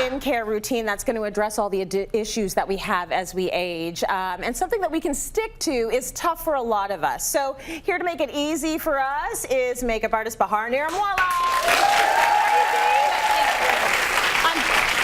skincare routine that's going to address all the issues that we have as we age. And something that we can stick to is tough for a lot of us. So here to make it easy for us is makeup artist Bahar Niramwalla.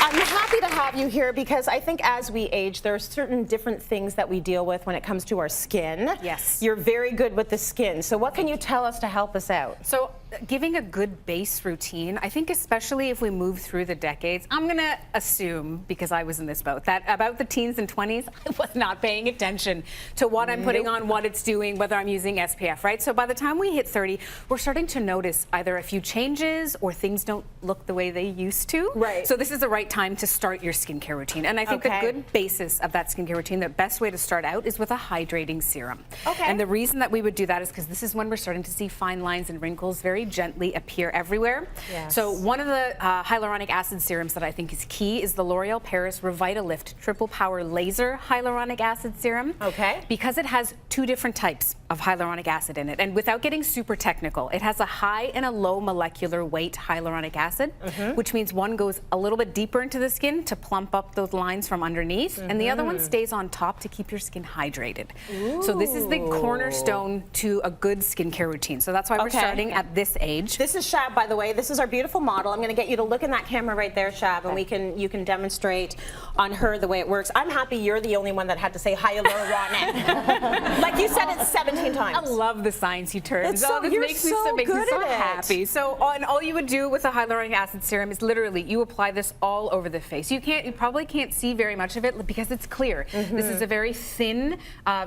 I'm happy to have you here because I think as we age, there are certain different things that we deal with when it comes to our skin. Yes. You're very good with the skin. So what can you tell us to help us out? So giving a good base routine, I think especially if we move through the decades, I'm going to assume, because I was in this boat, that about the teens and 20s, I was not paying attention to what I'm putting on, what it's doing, whether I'm using SPF, right? So by the time we hit 30, we're starting to notice either a few changes or things don't look the way they used to. Right. So this is the right time to start your skincare routine. And I think the good basis of that skincare routine, the best way to start out is with a hydrating serum. Okay. And the reason that we would do that is because this is when we're starting to see fine lines and wrinkles very gently appear everywhere. Yes. So one of the hyaluronic acid serums that I think is key is the L'Oreal Paris Revitalift Triple Power Laser Hyaluronic Acid Serum. Okay. Because it has two different types of hyaluronic acid in it. And without getting super technical, it has a high and a low molecular weight hyaluronic acid, which means one goes a little bit deeper into the skin to plump up those lines from underneath, and the other one stays on top to keep your skin hydrated. Ooh. So this is the cornerstone to a good skincare routine. So that's why we're starting at this age. This is Shab, by the way. This is our beautiful model. I'm going to get you to look in that camera right there, Shab, and you can demonstrate on her the way it works. I'm happy you're the only one that had to say hyaluronic. Like you said it 17 times. I love the sciencey terms. So, this makes me so happy. So all you would do with a hyaluronic acid serum is literally you apply this all over the face. You probably can't see very much of it because it's clear. This is a very thin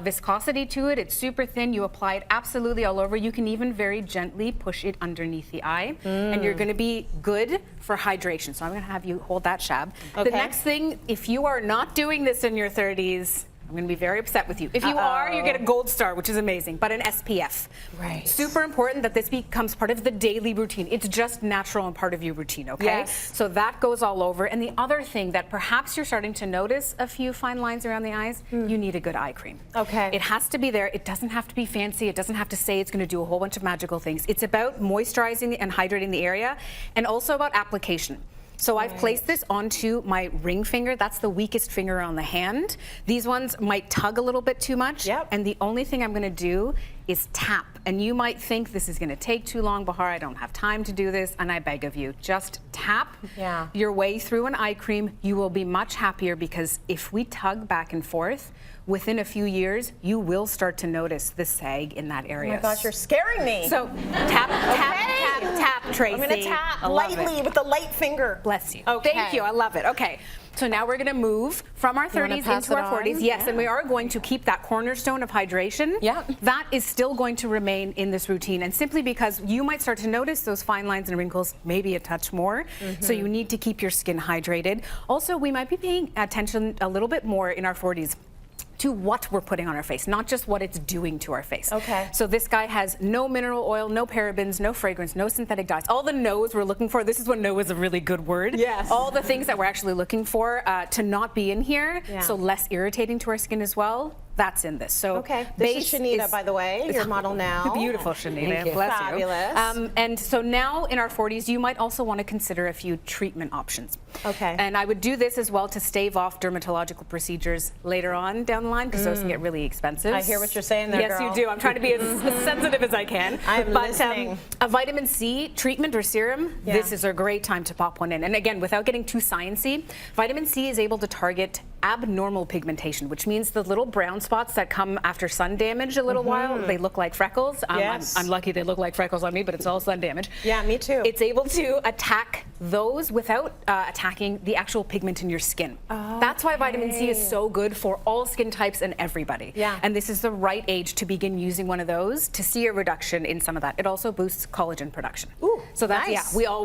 viscosity to it. It's super thin. You apply it absolutely all over. You can even very gently push it underneath the eye, and you're going to be good for hydration. So I'm going to have you hold that, Shab. Okay. The next thing, if you are not doing this in your 30s, I'm going to be very upset with you. If you are, you get a gold star, which is amazing, but an SPF. Right. Super important that this becomes part of the daily routine. It's just natural and part of your routine, okay? Yes. So that goes all over. And the other thing that perhaps you're starting to notice a few fine lines around the eyes, you need a good eye cream. Okay. It has to be there. It doesn't have to be fancy. It doesn't have to say it's going to do a whole bunch of magical things. It's about moisturizing and hydrating the area, and also about application. So I've placed this onto my ring finger. That's the weakest finger on the hand. These ones might tug a little bit too much. Yep. And the only thing I'm going to do is tap. And you might think this is going to take too long, Bahar. I don't have time to do this. And I beg of you, just tap your way through an eye cream. You will be much happier because if we tug back and forth, within a few years, you will start to notice the sag in that area. Oh my gosh, you're scaring me. So tap, tap, Tracy. I'm going to tap lightly with the light finger. Bless you. Okay. Thank you. I love it. Okay. So now we're going to move from our 30s into our 40s. Yes, and we are going to keep that cornerstone of hydration. Yeah. That is still going to remain in this routine, and simply because you might start to notice those fine lines and wrinkles maybe a touch more. So you need to keep your skin hydrated. Also, we might be paying attention a little bit more in our 40s to what we're putting on our face, not just what it's doing to our face. Okay. So this guy has no mineral oil, no parabens, no fragrance, no synthetic dyes. All the no's we're looking for. This is when no is a really good word. Yes. All the things that we're actually looking for to not be in here, so less irritating to our skin as well. That's in this. So this is Shanita, by the way, your model now. Beautiful, Shanita. Bless Fabulous. you. And so now in our 40s, you might also want to consider a few treatment options. Okay. And I would do this as well to stave off dermatological procedures later on down the line because those can get really expensive. I hear what you're saying there, Yes, girl. you do. I'm trying to be as sensitive as I can. I'm listening. A vitamin C treatment or serum, this is a great time to pop one in. And again, without getting too sciencey, vitamin C is able to target abnormal pigmentation, which means the little brown spots that come after sun damage a little while, they look like freckles. I'm lucky they look like freckles on me, but it's all sun damage. Yeah, me too. It's able to attack those without attacking the actual pigment in your skin. That's why vitamin C is so good for all skin types and everybody. Yeah. And this is the right age to begin using one of those to see a reduction in some of that. It also boosts collagen production. Ooh, so that's nice. we all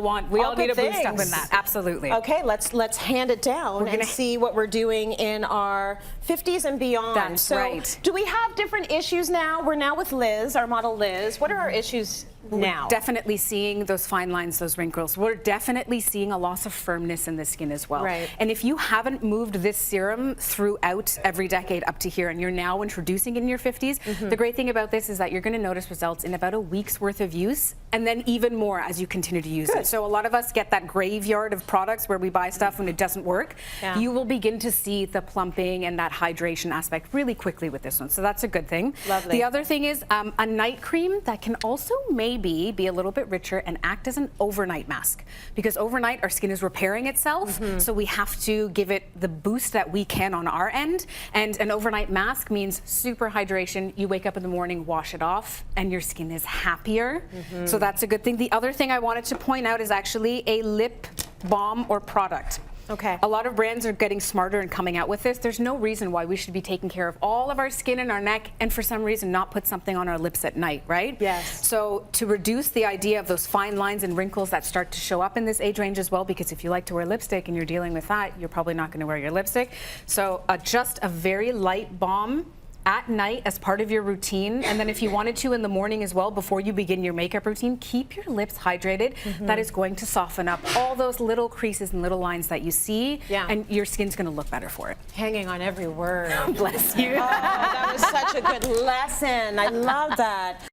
need a boost up in that. Absolutely. Okay, let's hand it down and see what we're doing in our 50s and beyond. That's right. Do we have different issues now? We're now with Liz, our model Liz. What are our issues now? We're definitely seeing those fine lines, those wrinkles. We're definitely seeing a loss of firmness in the skin as well. Right. And if you haven't moved this serum throughout every decade up to here, and you're now introducing it in your 50s, the great thing about this is that you're going to notice results in about a week's worth of use, and then even more as you continue to use it. So a lot of us get that graveyard of products where we buy stuff when it doesn't work. Yeah. You will begin to see the plumping and that hydration aspect really quickly with this one. So that's a good thing. Lovely. The other thing is a night cream that can also maybe be a little bit richer and act as an overnight mask. Because overnight our skin is repairing itself, so we have to give it the boost that we can on our end. And an overnight mask means super hydration. You wake up in the morning, wash it off, and your skin is happier. So that's a good thing. The other thing I wanted to point out is actually a lip balm or product. Okay. A lot of brands are getting smarter and coming out with this. There's no reason why we should be taking care of all of our skin and our neck and for some reason not put something on our lips at night, right? Yes. So to reduce the idea of those fine lines and wrinkles that start to show up in this age range as well, because if you like to wear lipstick and you're dealing with that, you're probably not going to wear your lipstick. So just a very light balm at night as part of your routine, and then if you wanted to in the morning as well before you begin your makeup routine, keep your lips hydrated. That is going to soften up all those little creases and little lines that you see, and your skin's going to look better for it. Hanging on every word. Bless you. Oh, that was such a good lesson. I love that.